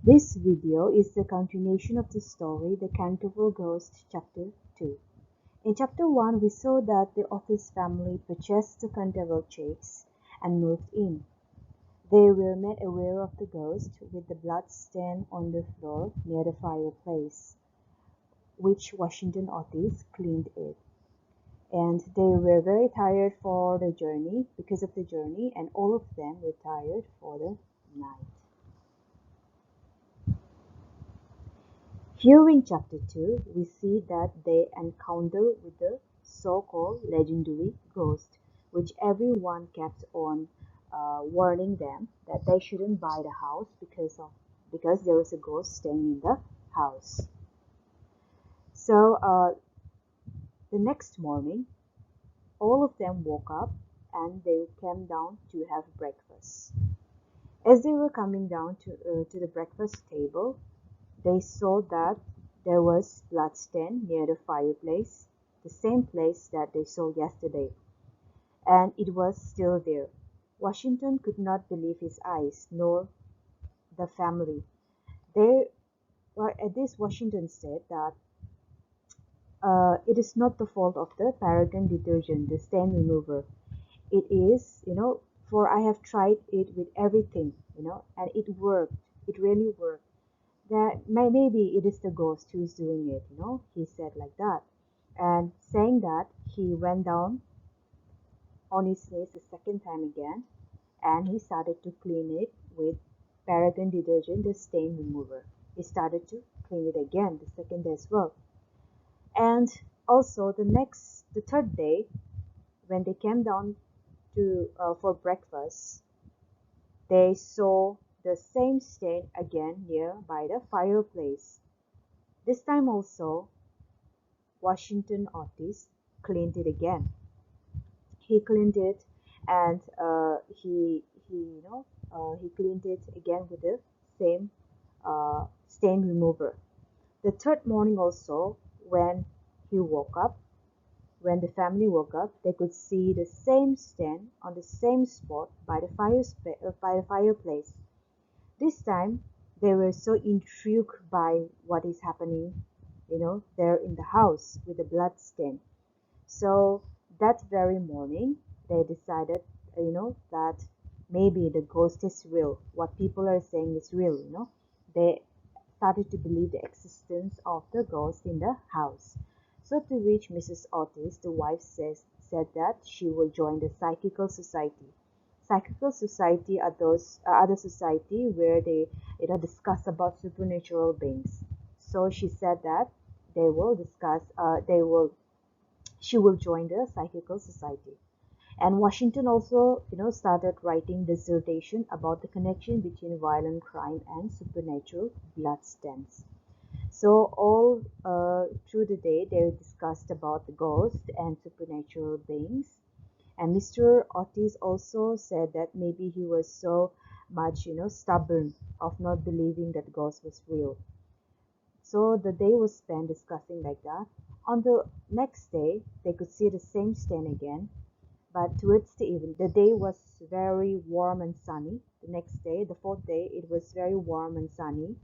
This video is the continuation of the story The Canterville Ghost Chapter 2. In Chapter 1, we saw that the Otis family purchased the Canterville Chase and moved in. They were made aware of the ghost with the blood stain on the floor near the fireplace, which Washington Otis cleaned it. And they were very tired for the journey, because of the journey, and all of them were tired for the night. Here in Chapter 2, we see that they encounter with the so-called legendary ghost, which everyone kept on warning them that they shouldn't buy the house because there was a ghost staying in the house. So the next morning, all of them woke up and they came down to have breakfast. As they were coming down to the breakfast table, they saw that there was bloodstain near the fireplace, the same place that they saw yesterday, and it was still there. Washington could not believe his eyes, nor the family. At this, Washington said that it is not the fault of the Paragon detergent, the stain remover. It is, for I have tried it with everything, and it worked. It really worked. That maybe it is the ghost who is doing it, he said like that. And saying that, he went down on his knees the second time again, and he started to clean it with Paragon detergent, the stain remover. He started to clean it again the second day as well. And also the third day, when they came down to for breakfast, they saw the same stain again near by the fireplace. This time also, Washington Otis cleaned it again. He cleaned it, and he cleaned it again with the same stain remover. The third morning also, when he woke up, when the family woke up, they could see the same stain on the same spot by the fireplace. This time, they were so intrigued by what is happening, there in the house with the blood stain. So that very morning, they decided, that maybe the ghost is real. What people are saying is real. They started to believe the existence of the ghost in the house. So to which Mrs. Otis, the wife, said that she will join the Psychical Society. Psychical Society are those other society where they discuss about supernatural beings. So she said that they will discuss. She will join the Psychical Society. And Washington also, started writing dissertation about the connection between violent crime and supernatural bloodstains. So all through the day, they discussed about the ghost and supernatural beings. And Mr. Otis also said that maybe he was so much, stubborn of not believing that ghost was real. So the day was spent discussing like that. On the next day, they could see the same stain again, but towards the evening, the day was very warm and sunny. The next day, the fourth day, it was very warm and sunny.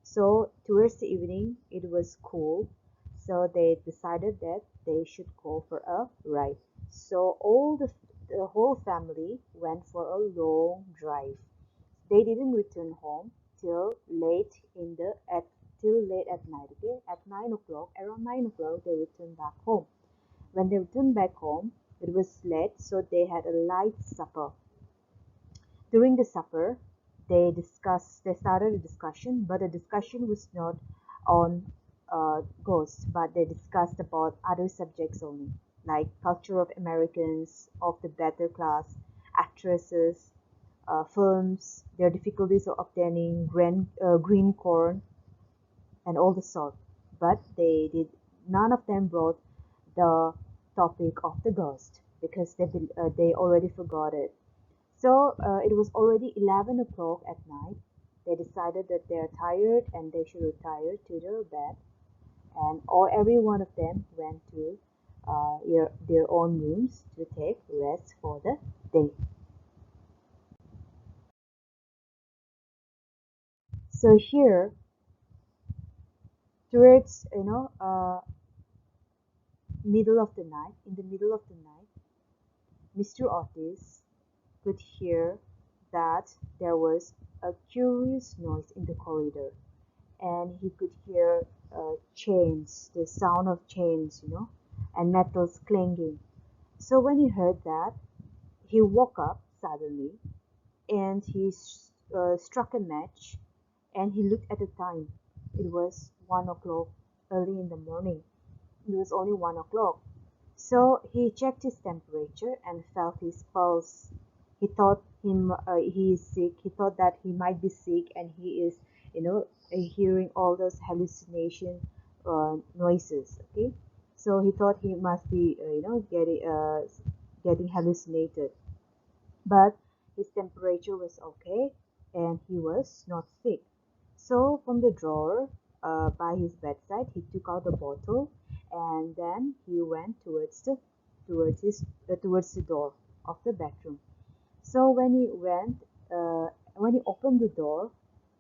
So towards the evening, it was cool. So they decided that they should go for a ride. So the whole family went for a long drive. They didn't return home till late till late at night. Okay, at 9 o'clock, around 9 o'clock, they returned back home. When they returned back home, it was late, so they had a light supper. During the supper, they started a discussion, but the discussion was not on ghosts, but they discussed about other subjects only, like culture of Americans, of the better class, actresses, films, their difficulties of obtaining green corn, and all the sort. But none of them brought the topic of the ghost because they already forgot it. So it was already 11 o'clock at night. They decided that they are tired and they should retire to their bed, and every one of them went to their own rooms to take rest for the day. So here, towards middle of the night, in the middle of the night, Mr. Otis could hear that there was a curious noise in the corridor, and he could hear chains, the sound of chains, and metals clanging. So when he heard that, he woke up suddenly, and he struck a match, and he looked at the time. It was 1 o'clock, early in the morning. It was only 1 o'clock. So he checked his temperature and felt his pulse. He thought he is sick. He thought that he might be sick, and he is, hearing all those hallucination noises. Okay, so he thought he must be, getting hallucinated. But his temperature was okay, and he was not sick. So from the drawer by his bedside, he took out a bottle, and then he went towards the door of the bedroom. So when he opened the door,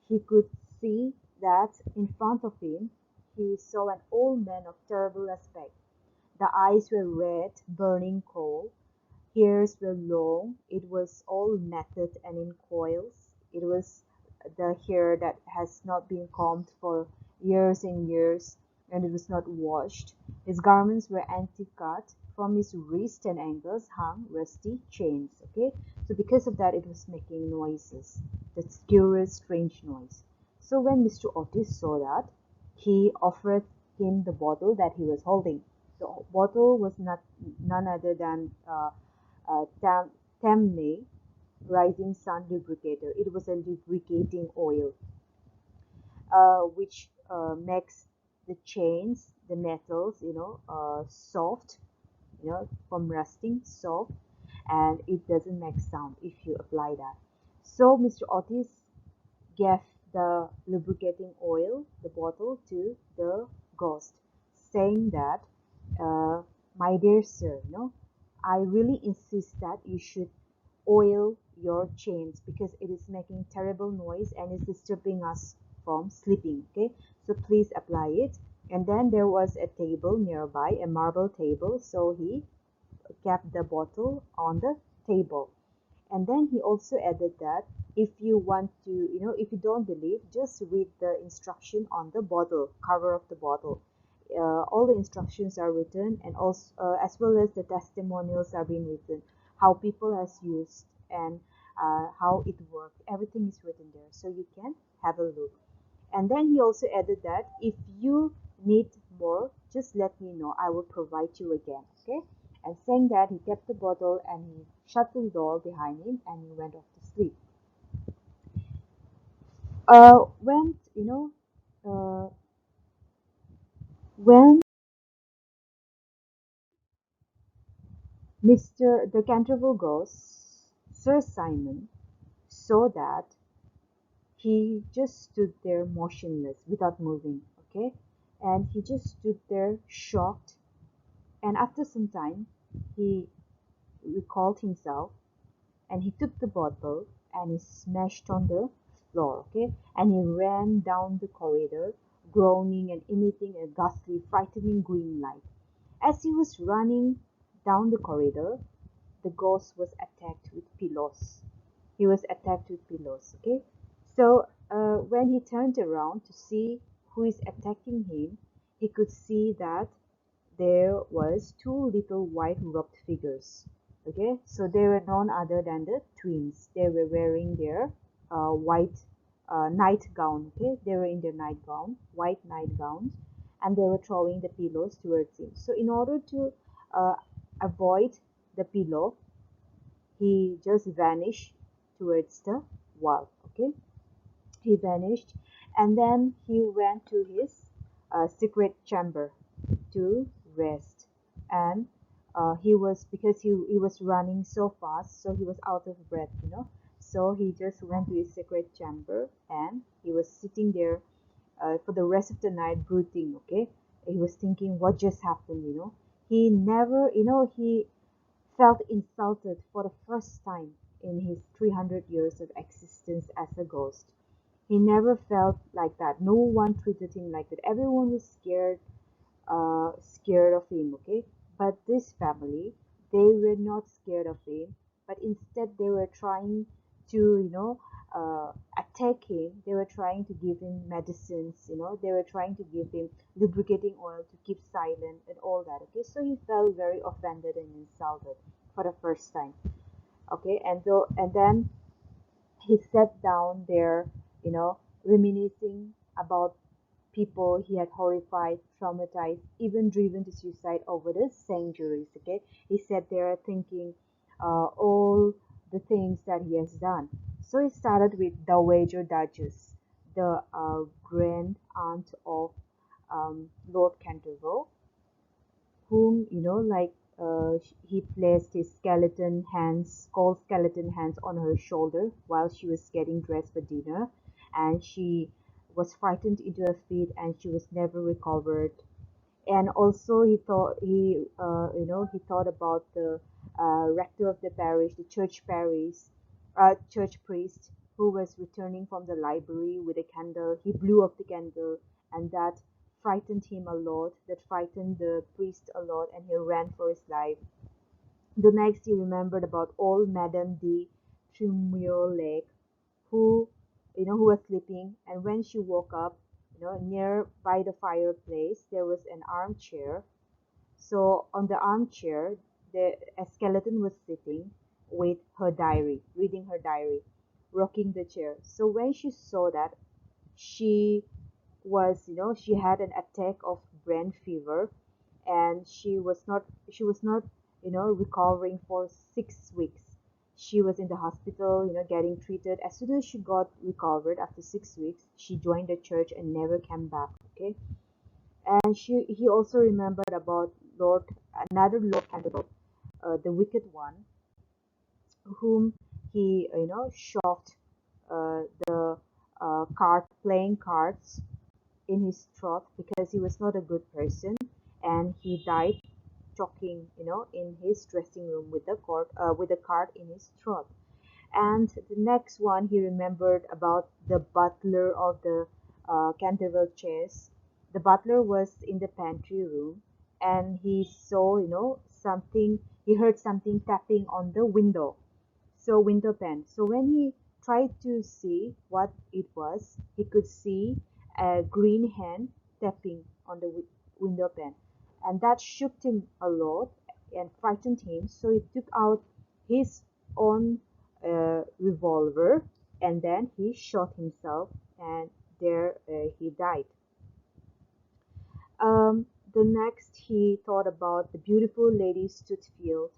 he could see that in front of him he saw an old man of terrible aspect. The eyes were red, burning coal. Hairs were long. It was all matted and in coils. It was the hair that has not been combed for years and years, and it was not washed. His garments were antique-cut. From his wrist and ankles hung rusty chains. Okay, so because of that, it was making noises, that curious, strange noise. So when Mr. Otis saw that, he offered him the bottle that he was holding. The bottle was none other than Temne Rising Sun Lubricator. It was a lubricating oil, which makes the chains, the metals, soft, from rusting, soft, and it doesn't make sound if you apply that. So Mr. Otis gave the lubricating oil, the bottle, to the ghost, saying that, uh, my dear sir, I really insist that you should oil your chains because it is making terrible noise and is disturbing us from sleeping. Okay, so please apply it. And then there was a table nearby, a marble table, so he kept the bottle on the table. And then he also added that if you want to, if you don't believe, just read the instruction on the bottle, cover of the bottle. All the instructions are written, and also as well as the testimonials are being written, how people has used, and how it worked. Everything is written there, so you can have a look. And then he also added that if you need more, just let me know. I will provide you again. Okay. And saying that, he kept the bottle and he shut the door behind him and he went off to sleep. When uh, when the Canterville Ghost, Sir Simon, saw that, he just stood there motionless without moving. Okay, and he just stood there shocked. And after some time, he recalled himself, and he took the bottle and he smashed on the floor. Okay, and he ran down the corridor, groaning and emitting a ghastly, frightening green light. As he was running down the corridor, the ghost was attacked with pillows. He was attacked with pillows. Okay, so when he turned around to see who is attacking him, he could see that there was two little white robed figures. Okay, so they were none other than the twins. They were wearing their white nightgown. Okay, they were in their nightgown, white nightgowns, and they were throwing the pillows towards him. So in order to uh, avoid the pillow, he just vanished towards the wall. Okay, he vanished, and then he went to his secret chamber to rest. And he was, because he was running so fast, so he was out of breath. So he just went to his secret chamber, and he was sitting there for the rest of the night brooding. Okay, he was thinking what just happened. He never, he felt insulted for the first time in his 300 years of existence as a ghost. He never felt like that. No one treated him like that. Everyone was scared of him, okay? But this family, they were not scared of him, but instead they were trying to, attack him. They were trying to give him medicines, they were trying to give him lubricating oil to keep silent and all that, okay? So he felt very offended and insulted for the first time, okay? And then he sat down there, reminiscing about people he had horrified, traumatized, even driven to suicide over the centuries. Okay, he sat there thinking all the things that he has done. So he started with the Wager Duchess, the grand aunt of Lord Canterville, whom he placed his cold skeleton hands on her shoulder while she was getting dressed for dinner, and she was frightened into her feet, and she was never recovered. And also he thought about the rector of the parish, the church priest who was returning from the library with a candle. He blew up the candle, and that frightened him a lot. That frightened the priest a lot, and he ran for his life. The next, he remembered about old Madame de Tremouille, who who was sleeping, and when she woke up, near by the fireplace there was an armchair. So on the armchair, a skeleton was sitting with her diary, reading her diary, rocking the chair. So when she saw that, she she had an attack of brain fever, and she was not recovering for 6 weeks. She was in the hospital, getting treated. As soon as she got recovered after 6 weeks, she joined the church and never came back. Okay, and he also remembered about another Lord Canterville, the wicked one, whom he shoved the card playing cards in his throat because he was not a good person, and he died choking, in his dressing room with a card in his throat. And the next one, he remembered about the butler of the Canterville Chase. The butler was in the pantry room, and he saw, something. He heard something tapping on the window, so window pane. So when he tried to see what it was, he could see a green hand tapping on the window pane, and that shook him a lot and frightened him. So he took out his own revolver, and then he shot himself, and there he died. The next, he thought about the beautiful Lady Stutfield,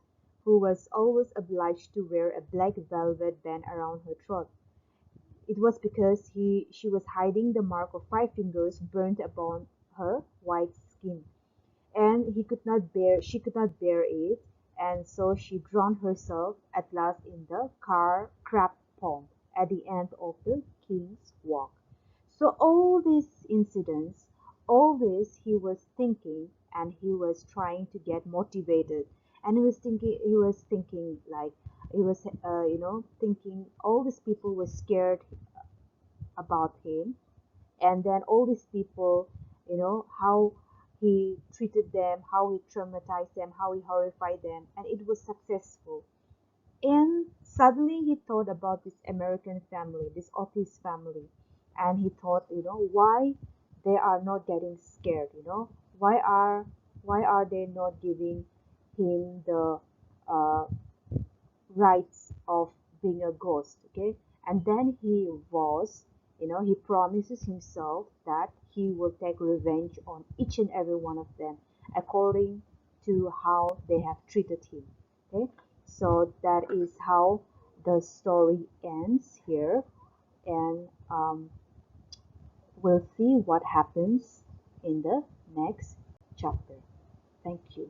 who was always obliged to wear a black velvet band around her throat. It was because she was hiding the mark of 5 fingers burnt upon her white skin, and she could not bear it, and so she drowned herself at last in the crab pond at the end of the King's Walk. So all these incidents, all this he was thinking, and he was trying to get motivated, and he was thinking like he was thinking all these people were scared about him, and then all these people, how he treated them, how he traumatized them, how he horrified them, and it was successful. And suddenly he thought about this American family, this Otis family, and he thought, why they are not getting scared, why are they not giving him the uh, rights of being a ghost, okay? And then he promises himself that he will take revenge on each and every one of them according to how they have treated him, okay? So that is how the story ends here, and we'll see what happens in the next chapter. Thank you.